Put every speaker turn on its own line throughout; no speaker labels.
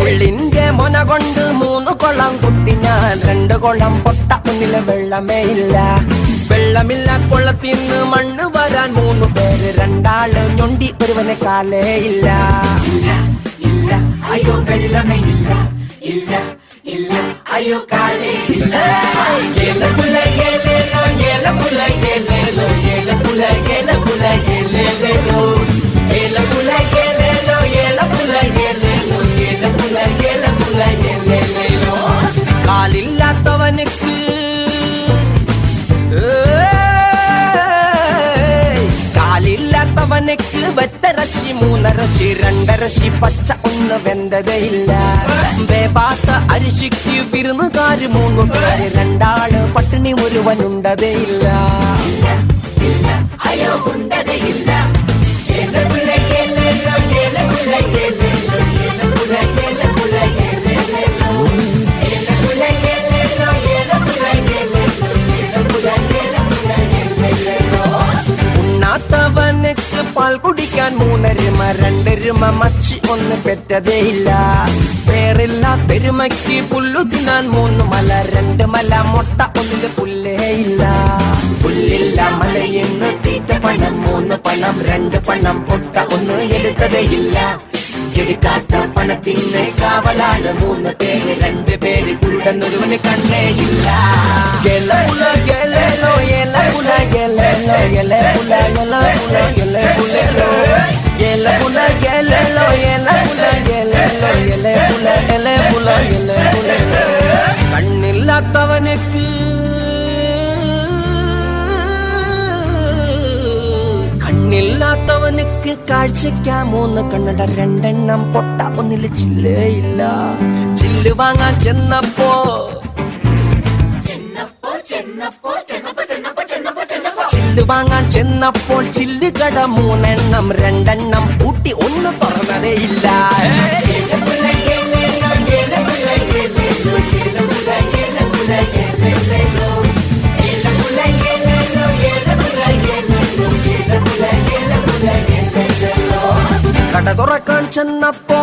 ഉള്ളിന്റെ മൊന കൊണ്ട് 3 കൊളം കുത്തി ഞാൻ 2 കൊളം പൊട്ട ഒന്നിലെ വെള്ളമേ ഇല്ല. വെള്ളമില്ല കൊള്ളത്തിന്ന് മണ്ണ് വരാൻ 3 പേര്, 2 ആള് ഞൊണ്ടി ഒരുവനെ കാലേ ഇല്ല.
അയ്യോ വെള്ളമേ ഇല്ല, ഇല്ല ഇല്ല അയ്യോ കാലേ ഇല്ല. ഏലപ്പുല ഏലേലോ ഏലപ്പുല ഏലേലോ ഏലപ്പുല ഏലപ്പുല ഏലേലോ ഏലപ്പുല ഏലേലോ ഏലപ്പുല ഏലേലോ ഏലപ്പുല ഏലപ്പുല ഏലേലോ.
കാലില്ലാത്തവനുക്ക് കാലില്ലാത്തവനുക്ക് വെത്തരശി 3 രശി 2 രശി പച്ച ഒന്ന് വെന്തതയില്ല. വേപാത്ത അരിശിക്ക് വിരുന്നുകാര് 3 പേര്, 2 ആള് പട്ടിണി ഒരുവനുണ്ടതേ ഇല്ല.
അയ്യോ ഉണ്ടതയില്ല. ഏലപ്പുല ഏലേലോ ഏലപ്പുല ഏലേലോ ഏലപ്പുല ഏലപ്പുല ഏലേലോ ഏലപ്പുല ഏലേലോ ഏലപ്പുല ഏലേലോ ഏലപ്പുല ഏലപ്പുല ഏലേലോ.
ഉണ്ണാത്തവനുക്ക് പാൽ കുടിക്കാൻ 3 രമ 2 രമ മച്ചി ഒന്ന് പെറ്റതേ ഇല്ല. പേരില്ല പെരുമയ്ക്ക് പുല്ലു തിന്നാൻ 3 മല 2 മല മുട്ട ഒന്നില് പുല്ലേ ഇല്ല.
പുല്ലില്ല മലയിന്ന് തീറ്റ പണം 3 പണം 2 പണം പൊട്ട ഒന്ന് എടുത്തതേ ഇല്ല. എടുക്കാത്ത പണത്തിന് കാവലാണ് 3 പേര്, 2 പേര് കുരുടനൊരുവന് കണ്ണേ ഇല്ല.
ഗലപുല ഗലലോ ഗലപുല ഗലലോ ഗലപുല ഗലപുല ഗലപുലോ ഗലപുല ഗലലോ ഗലപുല ഗലലോ ഗലപുല ഗലപുല ഗലപുലോ. കണ്ണില്ലാത്തവനുക്ക് കണ്ണില്ലാത്തവനുക്ക് കാഴ്ചയ്ക്കാ 3 കണ്ണട 2 എണ്ണം പൊട്ട ഒന്നില് ചില്ലേ ഇല്ല. ചില്ല് വാങ്ങാൻ ചെന്നപ്പോ ചില്ല് വാങ്ങാൻ ചെന്നപ്പോൾ ചില്ല് കട 3 എണ്ണം 2 എണ്ണം പൂട്ടി ഒന്ന് തുറന്നതേ ഇല്ല. കട തുറക്കാൻ ചെന്നപ്പോ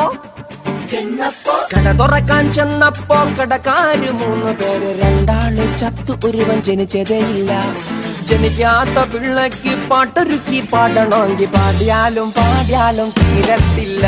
കടക്കാര് 3 പേര്, 2 ആള് ചത്തു ഒരുവൻ ജനിച്ചതേ ഇല്ല. ജനിക്കാത്ത പിള്ളക്ക് പാട്ടൊരുക്കി പാടണമെങ്കിൽ പാടിയാലും തീരത്തില്ല.